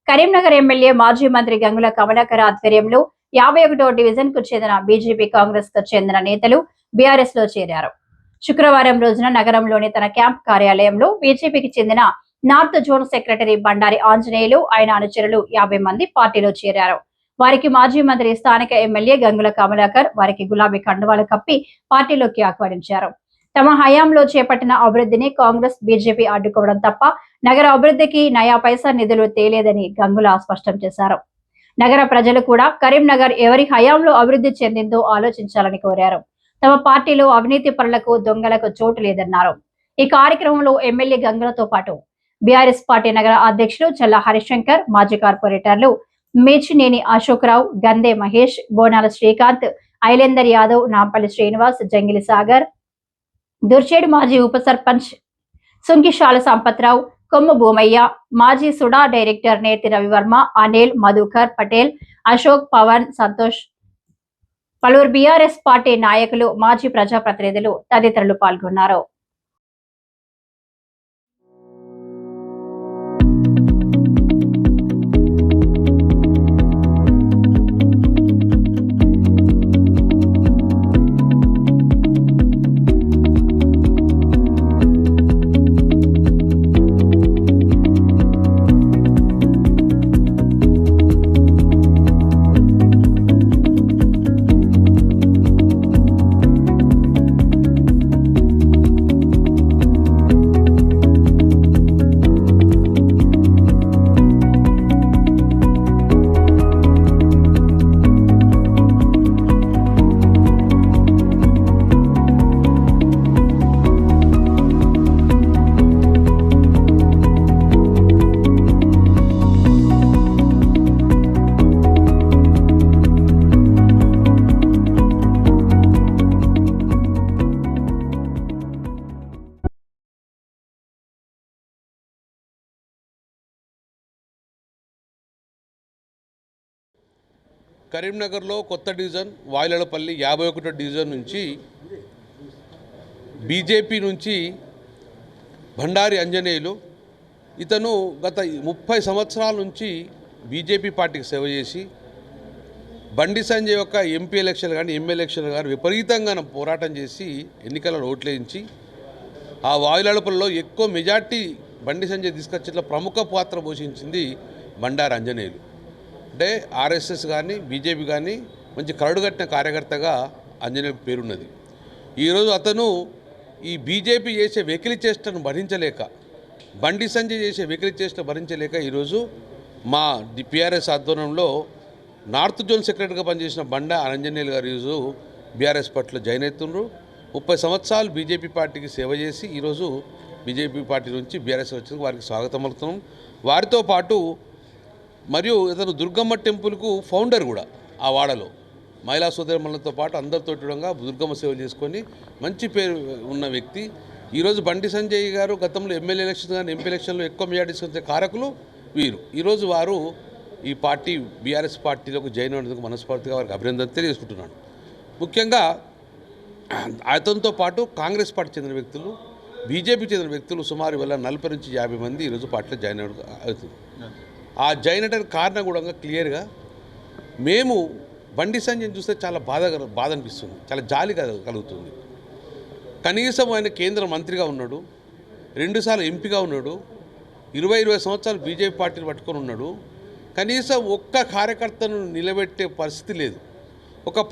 Karimnagar MLA మాజీ మంత్రి గంగుల కమలాకర్ ఆధ్వర్యంలో 51వ డివిజన్ కు చెందిన బీజేపీ కాంగ్రెస్ కు చెందిన నేతలు బీఆర్ఎస్ లో చేరారు. శుక్రవారం రోజున నగరంలోని తన క్యాంప్ కార్యాలయంలో బీజేపీకి చెందిన north zone secretary Bandari Anjaneyulu ఆయన అనుచరులు 50 మంది పార్టీలో చేరారు. వారికి మాజీ మంత్రి స్థానిక ఎమ్మెల్యే గంగుల కమలాకర్ వారికి గులాబీ కండువాలు కప్పి పార్టీలోకి ఆహ్వానించారు. తమ హయాంలో చేపట్టిన అభివృద్ధిని కాంగ్రెస్ బీజేపీ అడ్డుకోవడం తప్ప నగర అభివృద్ధికి నయా పైసా నిధులు తేలేదని గంగుల స్పష్టం చేశారు. నగర ప్రజలు కూడా కరీంనగర్ ఎవరి హయాంలో అభివృద్ధి చెందిందో ఆలోచించాలని కోరారు. తమ పార్టీలో అవినీతి పరులకు దొంగలకు చోటు లేదన్నారు. ఈ కార్యక్రమంలో ఎమ్మెల్యే గంగులతో పాటు బీఆర్ఎస్ పార్టీ నగర అధ్యక్షులు చల్లా హరిశంకర్, మాజీ కార్పొరేటర్లు మేచినేని అశోక్రావు, గందే మహేష్, బోనాల శ్రీకాంత్, ఐలేందర్ యాదవ్, నాంపల్లి శ్రీనివాస్, జంగిలి సాగర్, దుర్చేడు మాజీ ఉప సర్పంచ్ సుంకిశాల సంపత్రావు, కొమ్ము భూమయ్య, మాజీ సుడా డైరెక్టర్ నేతి రవివర్మ, అనిల్, మధుకర్ పటేల్, అశోక్, పవన్, సంతోష్, పలువురు బీఆర్ఎస్ పార్టీ నాయకులు, మాజీ ప్రజాప్రతినిధులు తదితరులు పాల్గొన్నారు. కరీంనగర్లో కొత్త డివిజన్ వాయిలపల్లి 51వ డివిజన్ నుంచి బీజేపీ నుంచి బండారి ఆంజనేయులు ఇతను గత 30 సంవత్సరాల నుంచి బీజేపీ పార్టీకి సేవ చేసి బండి సంజయ్ యొక్క ఎంపీ ఎలక్షన్ కానీ ఎమ్మెల్యే ఎలక్షన్ కానీ విపరీతంగా పోరాటం చేసి ఎన్నికలలో ఓట్లేయించి ఆ వాయిలపల్లిలో ఎక్కువ మెజార్టీ బండి సంజయ్ తీసుకొచ్చేట్ల ప్రముఖ పాత్ర పోషించింది బండారి ఆంజనేయులు. అంటే ఆర్ఎస్ఎస్ కానీ బీజేపీ కానీ మంచి కరడుగట్టిన కార్యకర్తగా ఆంజనేయులకు పేరున్నది. ఈరోజు అతను ఈ బీజేపీ చేసే వెకిలి చేష్టను భరించలేక, బండి సంజయ్ చేసే వెకిలి చేష్ట భరించలేక ఈరోజు మా పిఆర్ఎస్ ఆధ్వర్యంలో నార్త్ జోన్ సెక్రటరీగా పనిచేసిన బండా ఆంజనేయులు గారు ఈరోజు బీఆర్ఎస్ పార్టీలో జాయిన్ అవుతున్నారు. 30 సంవత్సరాలు బీజేపీ పార్టీకి సేవ చేసి ఈరోజు బీజేపీ పార్టీ నుంచి బీఆర్ఎస్ వచ్చిన వారికి స్వాగతం పలుకుతున్నాం. వారితో పాటు మరియు ఇతను దుర్గమ్మ టెంపుల్కు ఫౌండర్ కూడా ఆ వాడలో మహిళా సోదరులతో పాటు అందరితో దుర్గమ్మ సేవలు చేసుకొని మంచి పేరు ఉన్న వ్యక్తి. ఈరోజు బండి సంజయ్ గారు గతంలో ఎమ్మెల్యే ఎలక్షన్ కానీ ఎంపీ ఎలక్షన్లో ఎక్కువ మెజార్టీ తీసుకొచ్చే కారకులు వీరు. ఈరోజు వారు ఈ పార్టీ బీఆర్ఎస్ పార్టీలోకి జాయిన్ అయినందుకు మనస్ఫూర్తిగా వారికి అభినందన తెలియజేసుకుంటున్నాను. ముఖ్యంగా అతనితో పాటు కాంగ్రెస్ పార్టీ చెందిన వ్యక్తులు, బీజేపీ చెందిన వ్యక్తులు సుమారు 40 నుంచి 50 మంది ఈరోజు పార్టీలో జాయిన్ అవుతుంది. ఆ జాయిన్ అయ్యడానికి కారణం కూడా క్లియర్గా మేము బండి సంజయ్ని చూస్తే చాలా బాధ అనిపిస్తుంది, చాలా జాలి కలుగుతుంది. కనీసం ఆయన కేంద్ర మంత్రిగా ఉన్నాడు, 2 సార్లు ఎంపీగా ఉన్నాడు, 20 సంవత్సరాలు బీజేపీ పార్టీని పట్టుకొని ఉన్నాడు. కనీసం ఒక్క కార్యకర్తను నిలబెట్టే పరిస్థితి లేదు. ఒక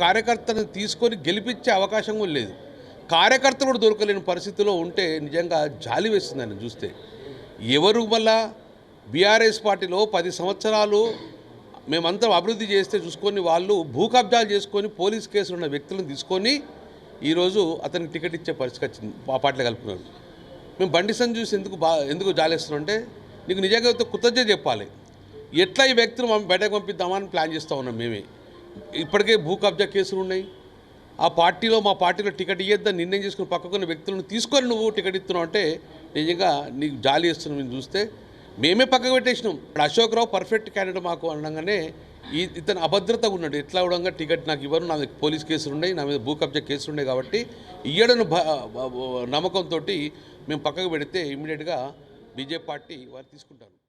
కార్యకర్తను తీసుకొని గెలిపించే అవకాశం కూడా లేదు. కార్యకర్తలు కూడా దొరకలేని పరిస్థితిలో ఉంటే నిజంగా జాలి వేస్తుంది ఆయన చూస్తే. ఎవరు వల్ల బీఆర్ఎస్ పార్టీలో 10 సంవత్సరాలు మేమంతా అభివృద్ధి చేస్తే చూసుకొని వాళ్ళు భూ కబ్జాలు చేసుకొని పోలీస్ కేసులు ఉన్న వ్యక్తులను తీసుకొని ఈరోజు అతనికి టికెట్ ఇచ్చే పరిస్థితి వచ్చింది. ఆ పార్టీలో కలుపుకున్నారు. మేము బండి సంజయ్ చూసి ఎందుకు జాలేస్తున్నాం అంటే నీకు నిజంగా కృతజ్ఞత చెప్పాలి. ఎట్లా ఈ వ్యక్తులు మనం బయటకు పంపిద్దామని ప్లాన్ చేస్తూ ఉన్నాం మేమే. ఇప్పటికే భూ కబ్జా కేసులు ఉన్నాయి. ఆ పార్టీలో మా పార్టీలో టికెట్ ఇయ్యొద్దని నిర్ణయం చేసుకుని పక్కకున్న వ్యక్తులను తీసుకొని నువ్వు టికెట్ ఇస్తున్నావు అంటే నిజంగా నీకు జాలి ఇస్తున్నావు. మేము చూస్తే మేమే పక్కకు పెట్టేసినాం. అశోక్ రావు పర్ఫెక్ట్ క్యాండిడేట్ మాకు అనగానే ఇతను అభద్రత ఉన్నాడు. ఎట్లా అవడంగా టికెట్ నాకు ఇవ్వరు, నా మీద పోలీస్ కేసులు ఉన్నాయి, నా మీద భూ కబ్జా కేసులు ఉన్నాయి కాబట్టి ఇయ్యడను నమ్మకంతో మేము పక్కకు పెడితే ఇమ్మీడియట్గా బీజేపీ పార్టీ వారు తీసుకుంటారు.